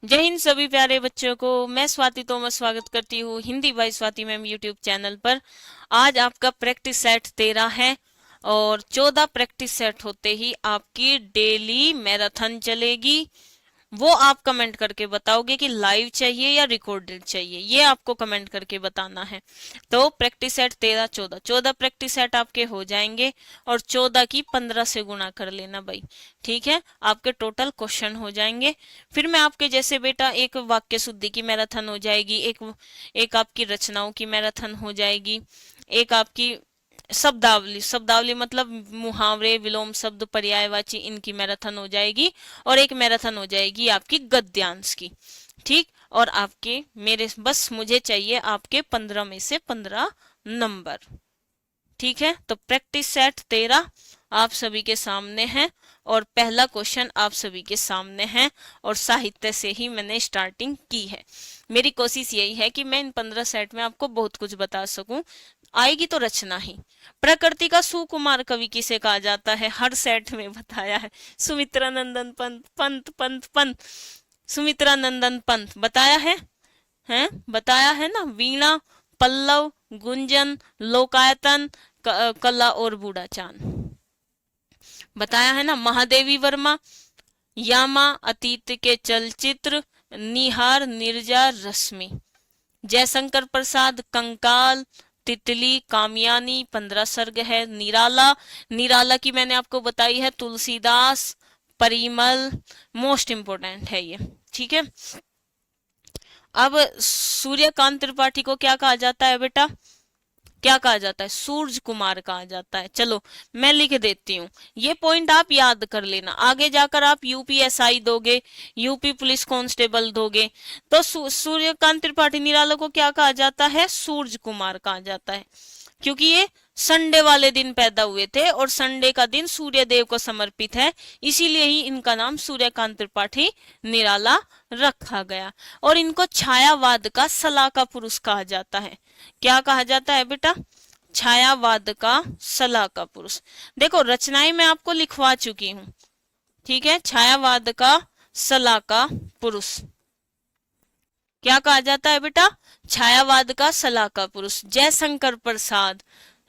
जय हिंद सभी प्यारे बच्चों को। मैं स्वाति तोमर स्वागत करती हूँ Hindi by Swati ma'am YouTube channel पर। आज आपका प्रैक्टिस सेट 13 है और 14 प्रैक्टिस सेट होते ही आपकी डेली मैराथन चलेगी। वो आप कमेंट करके बताओगे कि लाइव चाहिए या रिकॉर्डेड चाहिए, ये आपको कमेंट करके बताना है। तो प्रैक्टिस सेट 13 14 14 प्रैक्टिस सेट आपके हो जाएंगे और 14 की 15 से गुणा कर लेना भाई। ठीक है, आपके टोटल क्वेश्चन हो जाएंगे। फिर मैं आपके जैसे बेटा एक वाक्य शुद्धि की मैराथन हो जाएगी, एक आपकी रचनाओं की मैराथन हो जाएगी, एक आपकी शब्दावली शब्दावली मतलब मुहावरे विलोम शब्द पर्यायवाची इनकी मैराथन हो जाएगी और एक मैराथन हो जाएगी आपकी गद्यांश की। ठीक, और आपके मेरे बस मुझे चाहिए आपके 15 में से 15 नंबर। ठीक है, तो प्रैक्टिस सेट 13 आप सभी के सामने है और पहला क्वेश्चन आप सभी के सामने है और साहित्य से ही मैंने स्टार्टिंग की है। मेरी कोशिश यही है कि मैं इन 15 सेट में आपको बहुत कुछ बता सकूं। आएगी तो रचना ही। प्रकृति का सुकुमार कवि किसे कहा जाता है, हर सेट में बताया है। सुमित्रा नंदन पंत पंत पंत पंत, सुमित्रा नंदन पंत बताया है। हैं, बताया है ना। वीणा, पल्लव, गुंजन, लोकायतन, कला और बूढ़ा चांद बताया है ना। महादेवी वर्मा, यामा, अतीत के चलचित्र, निहार, निर्जा, रश्मि, जयशंकर प्रसाद, कंकाल, तितली, कामयानी, 15 सर्ग है। निराला, निराला की मैंने आपको बताई है। तुलसीदास, परिमल, मोस्ट इंपोर्टेंट है ये। ठीक है, अब सूर्यकांत त्रिपाठी को क्या कहा जाता है बेटा, क्या कहा जाता है, सूरज कुमार कहा जाता है। चलो मैं लिख देती हूँ, ये पॉइंट आप याद कर लेना। आगे जाकर आप यूपीएसआई दोगे, यूपी पुलिस कांस्टेबल दोगे, तो सूर्यकांत त्रिपाठी निराला को क्या कहा जाता है, सूरज कुमार कहा जाता है, क्योंकि ये संडे वाले दिन पैदा हुए थे और संडे का दिन सूर्य देव को समर्पित है, इसीलिए ही इनका नाम सूर्यकांत त्रिपाठी निराला रखा गया। और इनको छायावाद का सलाहकार पुरुष कहा जाता है। क्या कहा जाता है बेटा, छायावाद का सलाहकार पुरुष। देखो रचनाएं मैं आपको लिखवा चुकी हूँ। ठीक है, छायावाद का सलाहकार पुरुष क्या कहा जाता है बेटा, छायावाद का सलाहकार पुरुष। जयशंकर प्रसाद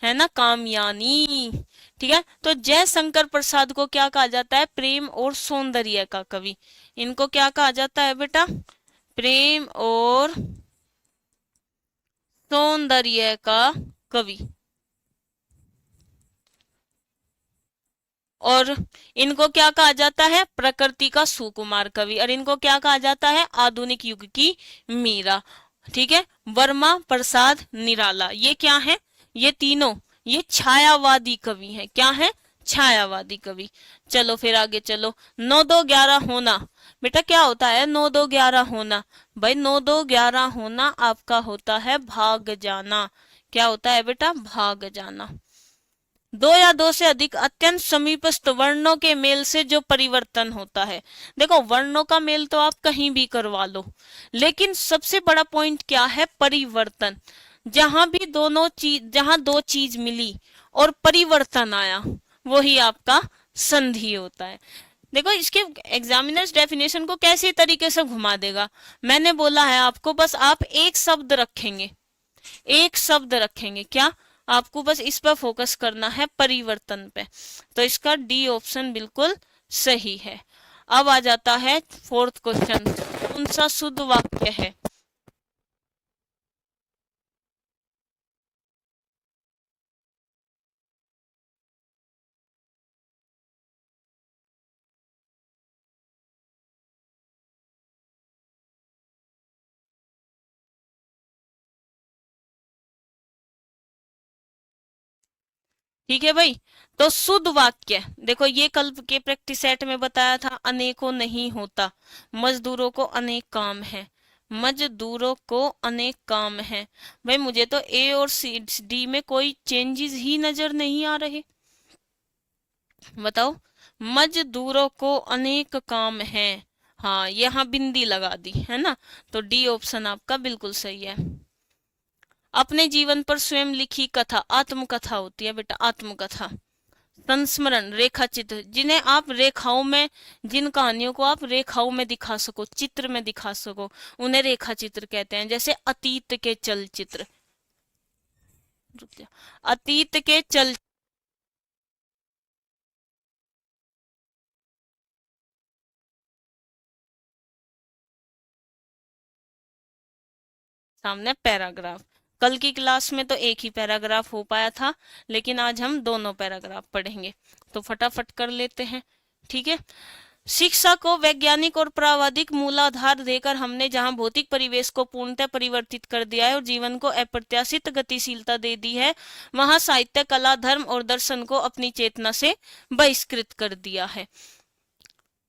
है ना, कामयानी। ठीक है, तो जयशंकर प्रसाद को क्या कहा जाता है, प्रेम और सौंदर्य का कवि। इनको क्या कहा जाता है बेटा, प्रेम और सौंदर्य का कवि। और इनको क्या कहा जाता है, प्रकृति का सुकुमार कवि। और इनको क्या कहा जाता है, आधुनिक युग की मीरा। ठीक है, वर्मा, प्रसाद, निराला, ये क्या है, ये तीनों ये छायावादी कवि हैं। क्या है, छायावादी कवि। चलो फिर आगे चलो। 9 2 11 होना, बेटा क्या होता है 9 2 11 होना, भाई 9 2 11 होना आपका होता है भाग जाना। क्या होता है बेटा, भाग जाना। दो या दो से अधिक अत्यंत समीपस्थ वर्णों के मेल से जो परिवर्तन होता है। देखो वर्णों का मेल तो आप कहीं भी करवा लो, लेकिन सबसे बड़ा पॉइंट क्या है, परिवर्तन। जहां भी दोनों चीज, जहां दो चीज मिली और परिवर्तन आया, वही आपका संधि होता है। देखो इसके एग्जामिनर्स डेफिनेशन को कैसे तरीके से घुमा देगा। मैंने बोला है आपको, बस आप एक शब्द रखेंगे, एक शब्द रखेंगे, क्या आपको बस इस पर फोकस करना है, परिवर्तन पे। तो इसका डी ऑप्शन बिल्कुल सही है। अब आ जाता है फोर्थ क्वेश्चन, कौन सा शुद्ध वाक्य है। ठीक है भाई, तो शुद्ध वाक्य देखो, ये कल के प्रैक्टिस सेट में बताया था, अनेकों नहीं होता, मजदूरों को अनेक काम है, मजदूरों को अनेक काम है। भाई मुझे तो ए और सी डी में कोई चेंजेस ही नजर नहीं आ रहे, बताओ। मजदूरों को अनेक काम है, हाँ यहाँ बिंदी लगा दी है ना, तो डी ऑप्शन आपका बिल्कुल सही है। अपने जीवन पर स्वयं लिखी कथा, आत्मकथा होती है बेटा, आत्मकथा। संस्मरण, रेखा चित्र, जिन्हें आप रेखाओं में, जिन कहानियों को आप रेखाओं में दिखा सको, चित्र में दिखा सको, उन्हें रेखा चित्र कहते हैं। जैसे अतीत के चलचित्र, अतीत के चल सामने पैराग्राफ। कल की क्लास में तो एक ही पैराग्राफ हो पाया था, लेकिन आज हम दोनों पैराग्राफ पढ़ेंगे, तो फटाफट कर लेते हैं। ठीक है। शिक्षा को वैज्ञानिक और प्रावादिक मूलाधार देकर हमने जहां भौतिक परिवेश को पूर्णतः परिवर्तित कर दिया है और जीवन को अप्रत्याशित गतिशीलता दे दी है, वहां साहित्य, कला, धर्म और दर्शन को अपनी चेतना से बहिष्कृत कर दिया है।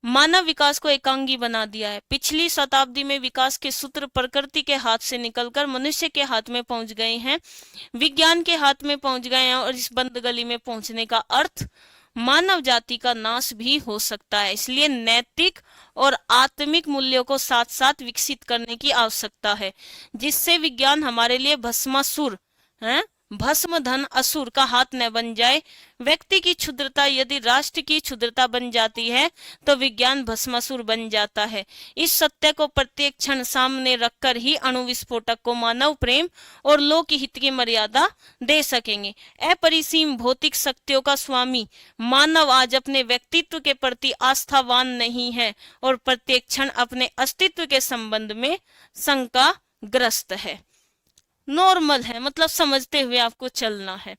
मानव विकास को एकांगी बना दिया है। पिछली शताब्दी में विकास के सूत्र प्रकृति के हाथ से निकलकर मनुष्य के हाथ में पहुंच गए हैं, विज्ञान के हाथ में पहुंच गए हैं, और इस बंद गली में पहुंचने का अर्थ मानव जाति का नाश भी हो सकता है। इसलिए नैतिक और आत्मिक मूल्यों को साथ साथ विकसित करने की आवश्यकता है, जिससे विज्ञान हमारे लिए भस्मासुर है, भस्म धन असुर का हाथ न बन जाए। व्यक्ति की क्षुद्रता यदि राष्ट्र की क्षुद्रता बन जाती है तो विज्ञान भस्मासुर बन जाता है। इस सत्य को प्रत्येक क्षण सामने रखकर ही अणु विस्फोटक को मानव प्रेम और लोक हित की मर्यादा दे सकेंगे। अपरिसीम भौतिक शक्तियों का स्वामी मानव आज अपने व्यक्तित्व के प्रति आस्थावान नहीं है और प्रत्येक क्षण अपने अस्तित्व के संबंध में शंका ग्रस्त है। नॉर्मल है, मतलब समझते हुए आपको चलना है।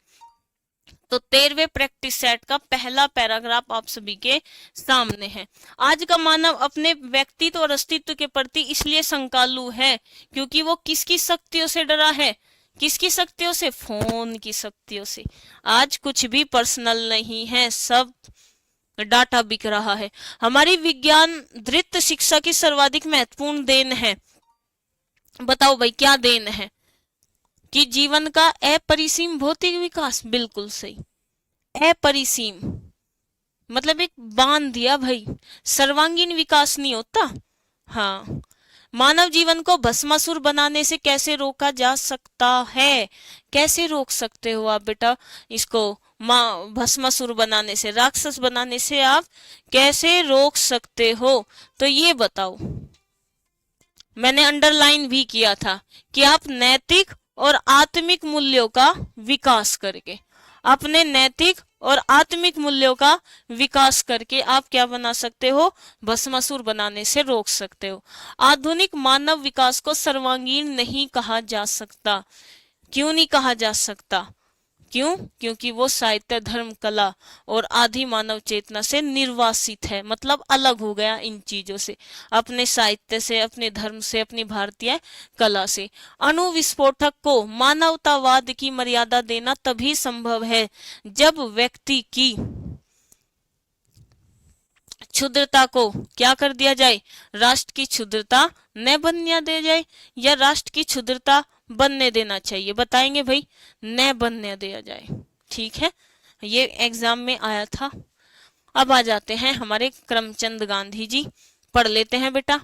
तो 13वें प्रैक्टिस सेट का पहला पैराग्राफ आप सभी के सामने है। आज का मानव अपने व्यक्तित्व और अस्तित्व के प्रति इसलिए शंकालु है क्योंकि वो किसकी शक्तियों से डरा है? किसकी शक्तियों से? फोन की शक्तियों से। आज कुछ भी पर्सनल नहीं है, सब डाटा बिक रहा है। हमारी विज्ञान धृत शिक्षा की सर्वाधिक महत्वपूर्ण देन है। बताओ भाई, क्या देन है? कि जीवन का अपरिसीम भौतिक विकास। बिल्कुल सही, अपरिसीम मतलब एक बांध दिया भाई, सर्वांगीण विकास नहीं होता। हाँ, मानव जीवन को भस्मासुर बनाने से कैसे रोका जा सकता है? कैसे रोक सकते हो आप बेटा इसको? भस्मासुर बनाने से, राक्षस बनाने से आप कैसे रोक सकते हो? तो ये बताओ। मैंने अंडरलाइन भी किया था कि आप नैतिक और आत्मिक मूल्यों का विकास करके, अपने नैतिक और आत्मिक मूल्यों का विकास करके आप क्या बना सकते हो? भस्मासुर बनाने से रोक सकते हो। आधुनिक मानव विकास को सर्वांगीण नहीं कहा जा सकता। क्यों नहीं कहा जा सकता? क्यों? क्योंकि वो साहित्य, धर्म, कला और आदि मानव चेतना से निर्वासित है, मतलब अलग हो गया इन चीजों से, अपने साहित्य से, अपने धर्म से, अपनी भारतीय कला से। अणु विस्फोटक को मानवतावाद की मर्यादा देना तभी संभव है जब व्यक्ति की क्षुद्रता को क्या कर दिया जाए? राष्ट्र की क्षुद्रता न बनने दे जाए, या राष्ट्र की क्षुद्रता बनने देना चाहिए? बताएंगे भाई, न बनने दिया जाए। ठीक है, ये एग्जाम में आया था। अब आ जाते हैं हमारे करमचंद गांधी जी, पढ़ लेते हैं बेटा।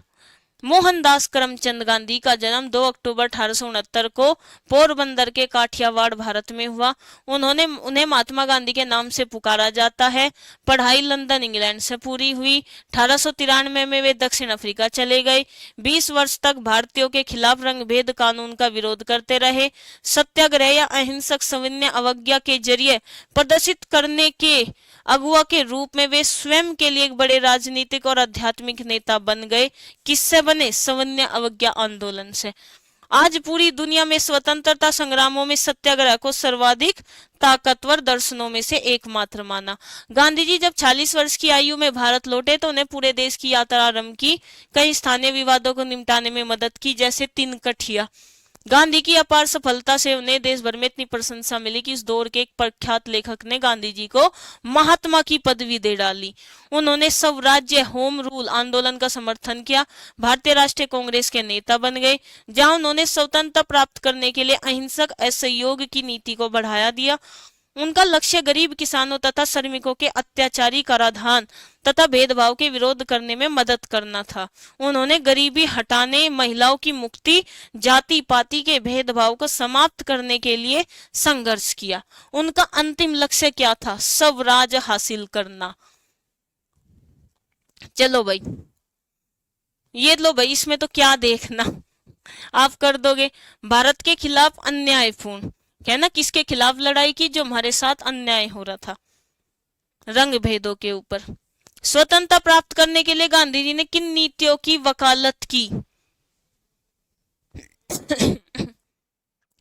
मोहनदास करमचंद गांधी का जन्म 2 अक्टूबर 1869 को पोरबंदर के काठियावाड़, भारत में हुआ। उन्हें महात्मा गांधी के नाम से पुकारा जाता है। पढ़ाई लंदन, इंग्लैंड से पूरी हुई। 1893 में वे दक्षिण अफ्रीका चले गए। 20 वर्ष तक भारतीयों के खिलाफ रंगभेद कानून का विरोध करते रहे। सत्याग्रह या अहिंसक सविनय अवज्ञा के जरिए प्रदर्शित करने के अगुआ के रूप में वे स्वयं के लिए एक बड़े राजनीतिक और आध्यात्मिक नेता बन गए। किससे बने? सविनय अवज्ञा आंदोलन से। आज पूरी दुनिया में स्वतंत्रता संग्रामों में सत्याग्रह को सर्वाधिक ताकतवर दर्शनों में से एकमात्र माना। गांधी जी जब 40 वर्ष की आयु में भारत लौटे तो उन्हें पूरे देश की यात्रा आरंभ की। कई स्थानीय विवादों को निपटाने में मदद की, जैसे तिनकठिया। गांधी की अपार सफलता से उन्हें देश भर में इतनी प्रशंसा मिली कि इस दौर के एक प्रख्यात लेखक ने गांधी जी को महात्मा की पदवी दे डाली। उन्होंने स्वराज्य, होम रूल आंदोलन का समर्थन किया। भारतीय राष्ट्रीय कांग्रेस के नेता बन गए, जहां उन्होंने स्वतंत्रता प्राप्त करने के लिए अहिंसक असहयोग की नीति को बढ़ावा दिया। उनका लक्ष्य गरीब किसानों तथा श्रमिकों के अत्याचारी कराधान तथा भेदभाव के विरोध करने में मदद करना था। उन्होंने गरीबी हटाने, महिलाओं की मुक्ति, जाति पाति के भेदभाव को समाप्त करने के लिए संघर्ष किया। उनका अंतिम लक्ष्य क्या था? स्वराज हासिल करना। चलो भाई, ये लो भाई, इसमें तो क्या देखना, आप कर दोगे। भारत के खिलाफ अन्यायपूर्ण, क्या ना, किसके खिलाफ लड़ाई की? जो हमारे साथ अन्याय हो रहा था, रंग भेदों के ऊपर। स्वतंत्रता प्राप्त करने के लिए गांधी जी ने किन नीतियों की वकालत की?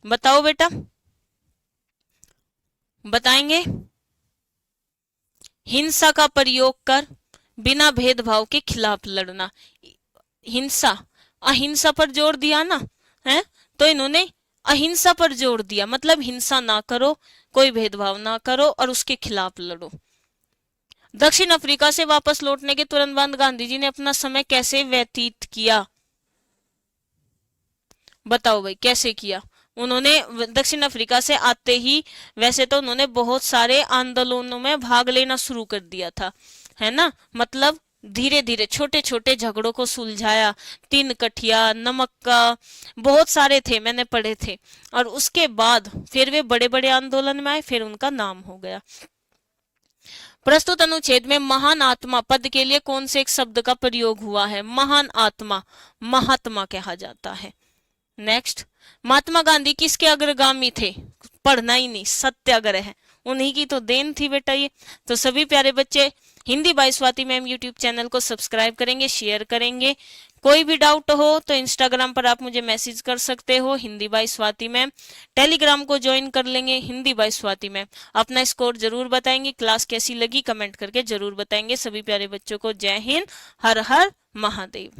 बताओ बेटा, बताएंगे? हिंसा का प्रयोग कर बिना भेदभाव के खिलाफ लड़ना। हिंसा, अहिंसा पर जोर दिया ना, है तो इन्होंने अहिंसा पर जोर दिया, मतलब हिंसा ना करो, कोई भेदभाव ना करो और उसके खिलाफ लड़ो। दक्षिण अफ्रीका से वापस लौटने के तुरंत बाद गांधी जी ने अपना समय कैसे व्यतीत किया? बताओ भाई, कैसे किया? उन्होंने दक्षिण अफ्रीका से आते ही वैसे तो उन्होंने बहुत सारे आंदोलनों में भाग लेना शुरू कर दिया था, है ना, मतलब धीरे धीरे छोटे छोटे झगड़ों को सुलझाया। 3 कठिया, नमक का, बहुत सारे थे, मैंने पढ़े थे। और उसके बाद फिर वे बड़े बड़े आंदोलन में आए, फिर उनका नाम हो गया। प्रस्तुत अनुच्छेद में महान आत्मा पद के लिए कौन से एक शब्द का प्रयोग हुआ है? महान आत्मा, महात्मा कहा जाता है। नेक्स्ट, महात्मा गांधी किसके अग्रगामी थे? पढ़ना ही नहीं, सत्याग्रह, उन्हीं की तो देन थी बेटा ये। तो सभी प्यारे बच्चे Hindi by Swati ma'am YouTube channel को सब्सक्राइब करेंगे, शेयर करेंगे। कोई भी डाउट हो तो इंस्टाग्राम पर आप मुझे मैसेज कर सकते हो, Hindi by Swati ma'am. Telegram को ज्वाइन कर लेंगे, हिंदी बाय स्वाति मैम। अपना स्कोर जरूर बताएंगे, क्लास कैसी लगी कमेंट करके जरूर बताएंगे। सभी प्यारे बच्चों को जय हिंद, हर हर महादेव।